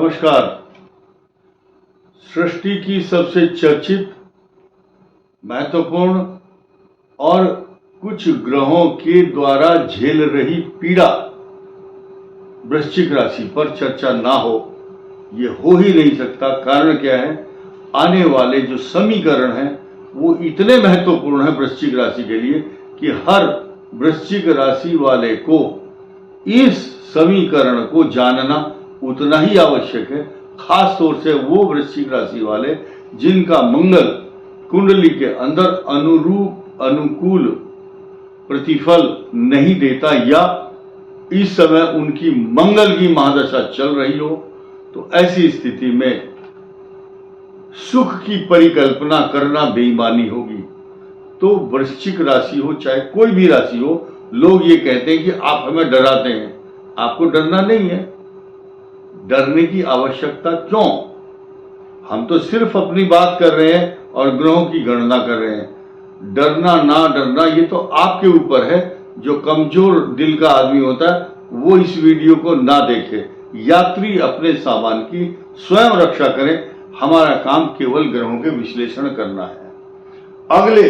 नमस्कार। सृष्टि की सबसे चर्चित, महत्वपूर्ण और कुछ ग्रहों के द्वारा झेल रही पीड़ा वृश्चिक राशि पर चर्चा ना हो, ये हो ही नहीं सकता। कारण क्या है? आने वाले जो समीकरण हैं वो इतने महत्वपूर्ण हैं वृश्चिक राशि के लिए कि हर वृश्चिक राशि वाले को इस समीकरण को जानना उतना ही आवश्यक है। खास तौर से वो वृश्चिक राशि वाले जिनका मंगल कुंडली के अंदर अनुकूल प्रतिफल नहीं देता या इस समय उनकी मंगल की महादशा चल रही हो, तो ऐसी स्थिति में सुख की परिकल्पना करना बेईमानी होगी। तो वृश्चिक राशि हो चाहे कोई भी राशि हो, लोग ये कहते हैं कि आप हमें डराते हैं। आपको डरना नहीं है, डरने की आवश्यकता क्यों? हम तो सिर्फ अपनी बात कर रहे हैं और ग्रहों की गणना कर रहे हैं। डरना ना डरना ये तो आपके ऊपर है। जो कमजोर दिल का आदमी होता है वो इस वीडियो को ना देखे। यात्री अपने सामान की स्वयं रक्षा करें। हमारा काम केवल ग्रहों के विश्लेषण करना है। अगले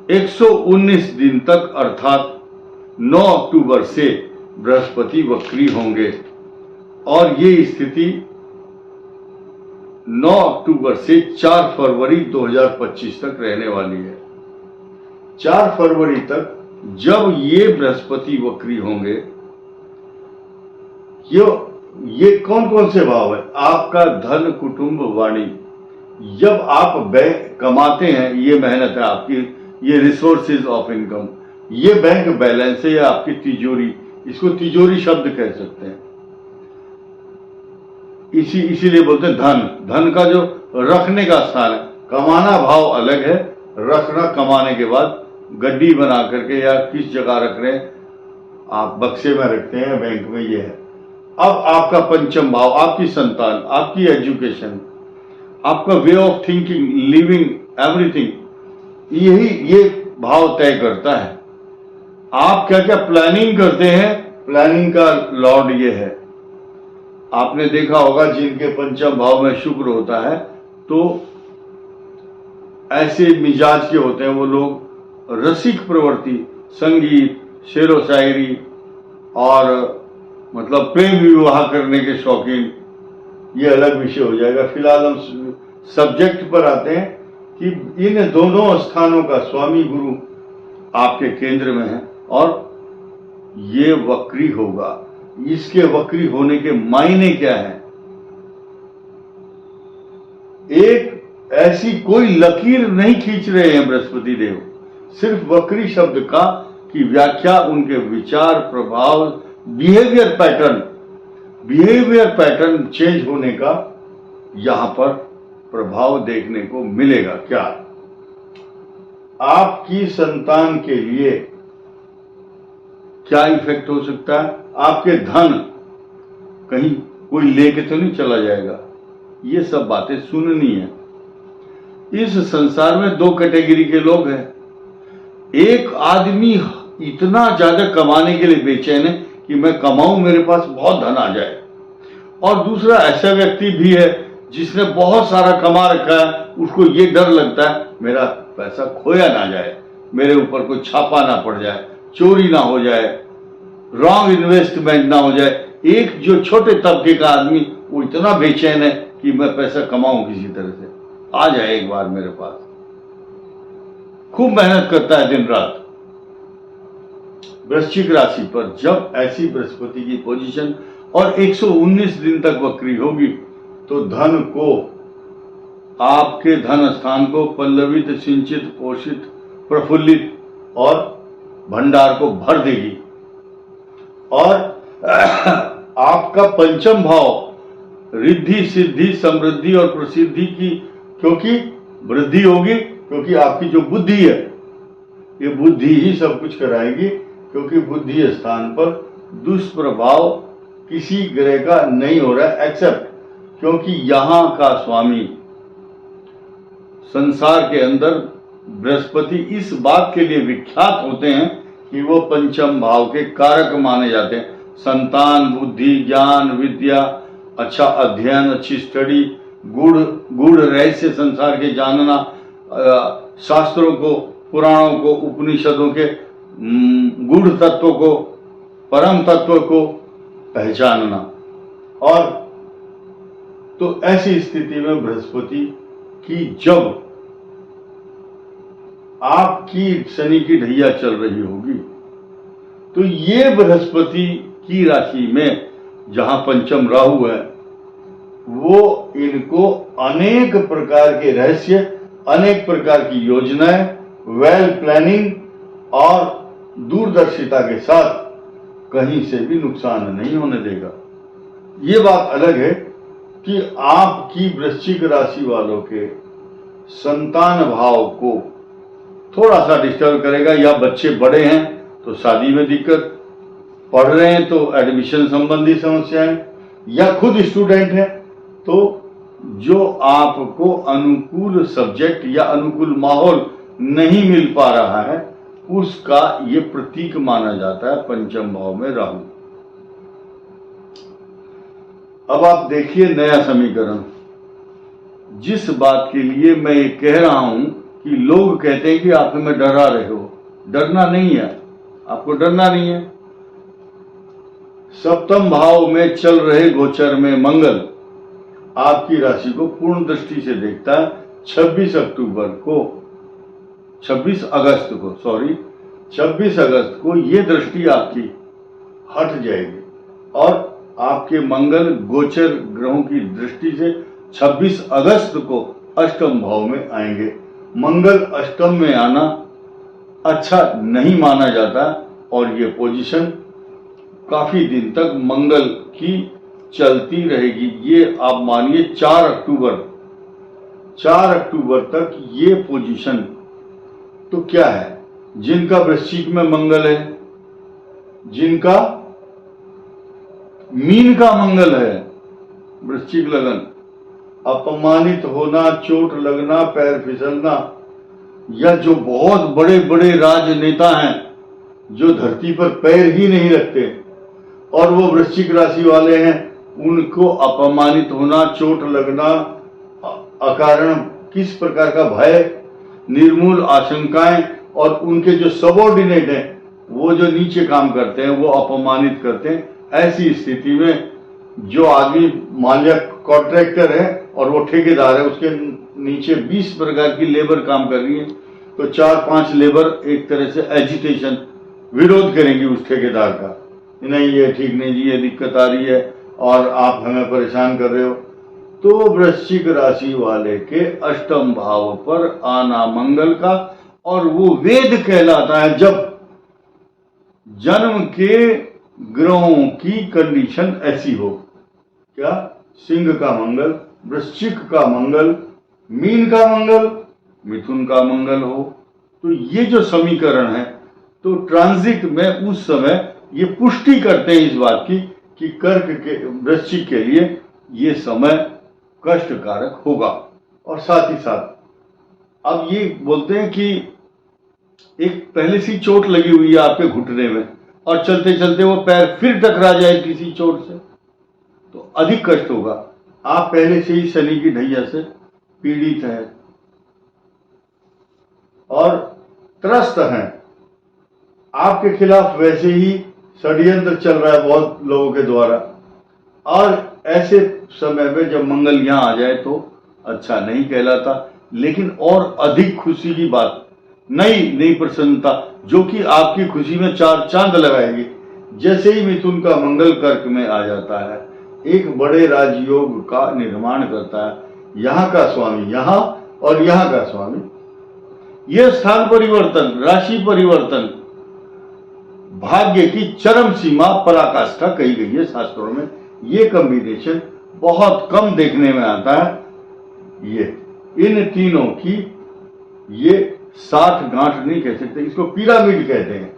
119 दिन तक अर्थात 9 अक्टूबर से बृहस्पति वक्री होंगे और ये स्थिति 9 अक्टूबर से 4 फरवरी 2025 तक रहने वाली है। 4 फरवरी तक जब ये बृहस्पति वक्री होंगे, ये कौन कौन से भाव है? आपका धन, कुटुंब, वाणी। जब आप बैंक कमाते हैं, ये मेहनत है आपकी, ये रिसोर्सेज ऑफ इनकम, ये बैंक बैलेंस है या आपकी तिजोरी, इसको तिजोरी शब्द कह सकते हैं। इसीलिए बोलते हैं धन। धन का जो रखने का स्थान है, कमाना भाव अलग है, रखना कमाने के बाद गड्डी बना करके या किस जगह रख रहे हैं, आप बक्से में रखते हैं, बैंक में, ये है। अब आपका पंचम भाव, आपकी संतान, आपकी एजुकेशन, आपका way of thinking, living, everything, यही ये भाव तय करता है आप क्या क्या प्लानिंग करते हैं। प्लानिंग का लॉर्ड ये है। आपने देखा होगा जिनके पंचम भाव में शुक्र होता है तो ऐसे मिजाज के होते हैं वो लोग। रसिक प्रवृत्ति, संगीत, शेरो शायरी और मतलब प्रेम विवाह करने के शौकीन, ये अलग विषय हो जाएगा। फिलहाल हम सब्जेक्ट पर आते हैं कि इन दोनों स्थानों का स्वामी गुरु आपके केंद्र में है और ये वक्री होगा। इसके वक्री होने के मायने क्या है? एक ऐसी कोई लकीर नहीं खींच रहे हैं बृहस्पति देव, सिर्फ वक्री शब्द का की व्याख्या उनके विचार, प्रभाव, बिहेवियर पैटर्न चेंज होने का यहां पर प्रभाव देखने को मिलेगा। क्या आपकी संतान के लिए क्या इफेक्ट हो सकता है? आपके धन कहीं कोई लेके तो नहीं चला जाएगा? ये सब बातें सुननी है। इस संसार में 2 कैटेगरी के लोग हैं। एक आदमी इतना ज्यादा कमाने के लिए बेचैन है कि मैं कमाऊं, मेरे पास बहुत धन आ जाए, और दूसरा ऐसा व्यक्ति भी है जिसने बहुत सारा कमा रखा है, उसको ये डर लगता है मेरा पैसा खोया ना जाए, मेरे ऊपर कोई छापा ना पड़ जाए, चोरी ना हो जाए, रॉन्ग इन्वेस्टमेंट ना हो जाए। एक जो छोटे तबके का आदमी वो इतना बेचैन है कि मैं पैसा कमाऊं किसी तरह से, आ जाए एक बार मेरे पास। खूब मेहनत करता है दिन रात। वृश्चिक राशि पर जब ऐसी बृहस्पति की पोजीशन और 119 दिन तक वक्री होगी तो धन को, आपके धन स्थान को पल्लवित, सिंचित, पोषित, प्रफुल्लित और भंडार को भर देगी। और आपका पंचम भाव रिद्धि, सिद्धि, समृद्धि और प्रसिद्धि की क्योंकि वृद्धि होगी, क्योंकि आपकी जो बुद्धि है, ये बुद्धि ही सब कुछ कराएगी। क्योंकि बुद्धि स्थान पर दुष्प्रभाव किसी ग्रह का नहीं हो रहा है, एक्सेप्ट क्योंकि यहां का स्वामी संसार के अंदर बृहस्पति इस बात के लिए विख्यात होते हैं कि वो पंचम भाव के कारक माने जाते हैं। संतान, बुद्धि, ज्ञान, विद्या, अच्छा अध्ययन, अच्छी स्टडी, गूढ़ रहस्य संसार के जानना, शास्त्रों को, पुराणों को, उपनिषदों के गूढ़ तत्वों को, परम तत्व को पहचानना। और तो ऐसी स्थिति में बृहस्पति की जब आपकी शनि की ढैया चल रही होगी, तो ये बृहस्पति की राशि में जहां पंचम राहु है, वो इनको अनेक प्रकार के रहस्य, अनेक प्रकार की योजनाएं, वेल प्लानिंग और दूरदर्शिता के साथ कहीं से भी नुकसान नहीं होने देगा। ये बात अलग है कि आपकी वृश्चिक राशि वालों के संतान भाव को थोड़ा सा डिस्टर्ब करेगा, या बच्चे बड़े हैं तो शादी में दिक्कत, पढ़ रहे हैं तो एडमिशन संबंधी समस्याएं, या खुद स्टूडेंट हैं तो जो आपको अनुकूल सब्जेक्ट या अनुकूल माहौल नहीं मिल पा रहा है, उसका ये प्रतीक माना जाता है पंचम भाव में राहु। अब आप देखिए नया समीकरण। जिस बात के लिए मैं ये कह रहा हूं कि लोग कहते हैं कि आप हमें डरा रहे हो, डरना नहीं है, आपको डरना नहीं है। सप्तम भाव में चल रहे गोचर में मंगल आपकी राशि को पूर्ण दृष्टि से देखता है 26 अगस्त को ये दृष्टि आपकी हट जाएगी और आपके मंगल गोचर ग्रहों की दृष्टि से 26 अगस्त को अष्टम भाव में आएंगे। मंगल अष्टम में आना अच्छा नहीं माना जाता और ये पोजीशन काफी दिन तक मंगल की चलती रहेगी। ये आप मानिए 4 अक्टूबर तक ये पोजीशन। तो क्या है, जिनका वृश्चिक में मंगल है, जिनका मीन का मंगल है, वृश्चिक लगन, अपमानित होना, चोट लगना, पैर फिसलना, या जो बहुत बड़े बड़े राजनेता हैं जो धरती पर पैर ही नहीं रखते और वो वृश्चिक राशि वाले हैं, उनको अपमानित होना, चोट लगना, अकारण किस प्रकार का भय, निर्मूल आशंकाएं, और उनके जो सबॉर्डिनेट हैं, वो जो नीचे काम करते हैं, वो अपमानित करते हैं। ऐसी स्थिति में जो आदमी मान लिया कॉन्ट्रैक्टर है और वो ठेकेदार है, उसके नीचे 20 प्रकार की लेबर काम कर रही है, तो 4-5 लेबर एक तरह से एजिटेशन, विरोध करेंगी उस ठेकेदार का, नहीं ये ठीक नहीं जी, ये दिक्कत आ रही है और आप हमें परेशान कर रहे हो। तो वृश्चिक राशि वाले के अष्टम भाव पर आना मंगल का, और वो वेद कहलाता है जब जन्म के ग्रहों की कंडीशन ऐसी हो। क्या? सिंह का मंगल, वृश्चिक का मंगल, मीन का मंगल, मिथुन का मंगल हो। तो ये जो समीकरण है, तो ट्रांजिट में उस समय ये पुष्टि करते हैं इस बात की कि कर्क के वृश्चिक के लिए ये समय कष्टकारक होगा। और साथ ही साथ अब ये बोलते हैं कि एक पहले से चोट लगी हुई है आपके घुटने में और चलते चलते वो पैर फिर टकरा जाए किसी चोट से, तो अधिक कष्ट होगा। आप पहले से ही शनि की ढैया से पीड़ित हैं और त्रस्त हैं, आपके खिलाफ वैसे ही षड्यंत्र चल रहा है बहुत लोगों के द्वारा, और ऐसे समय में जब मंगल यहाँ आ जाए तो अच्छा नहीं कहलाता। लेकिन और अधिक खुशी की बात, नई प्रसन्नता जो कि आपकी खुशी में 4 चांद लगाएगी। जैसे ही मिथुन का मंगल कर्क में आ जाता है, एक बड़े राजयोग का निर्माण करता है। यहाँ का स्वामी यहाँ और यहाँ का स्वामी, यह स्थान परिवर्तन, राशि परिवर्तन भाग्य की चरम सीमा पराकाष्ठा कही गई है शास्त्रों में। ये कॉम्बिनेशन बहुत कम देखने में आता है। ये इन तीनों की ये 60 गांठ नहीं कह सकते, इसको पिरामिड कहते हैं।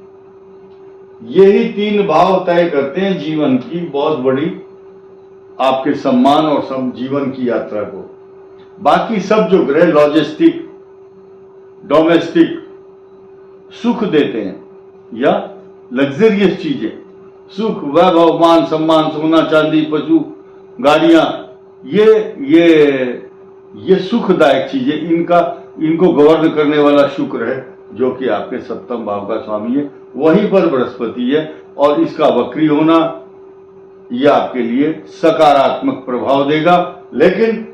यही 3 भाव तय करते हैं जीवन की बहुत बड़ी आपके सम्मान और सब जीवन की यात्रा को। बाकी सब जो ग्रह लॉजिस्टिक, डोमेस्टिक सुख देते हैं या लग्जरियस चीजें, सुख, वैभव, मान सम्मान, सोना चांदी, पशु, गाड़ियां, ये सुखदायक चीजें, इनको गवर्न करने वाला शुक्र है जो कि आपके सप्तम भाव का स्वामी है, वहीं पर बृहस्पति है, और इसका वक्री होना यह आपके लिए सकारात्मक प्रभाव देगा। लेकिन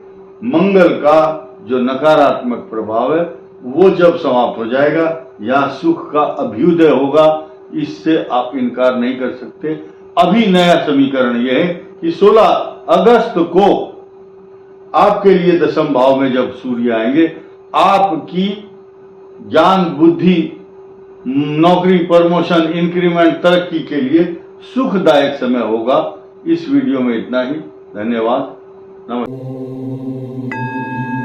मंगल का जो नकारात्मक प्रभाव है वो जब समाप्त हो जाएगा, यहाँ सुख का अभ्युदय होगा, इससे आप इनकार नहीं कर सकते। अभी नया समीकरण यह है कि 16 अगस्त को आपके लिए दशम भाव में जब सूर्य आएंगे, आपकी ज्ञान, बुद्धि, नौकरी, प्रमोशन, इंक्रीमेंट, तरक्की के लिए सुखदायक समय होगा। इस वीडियो में इतना ही। धन्यवाद। नमस्कार।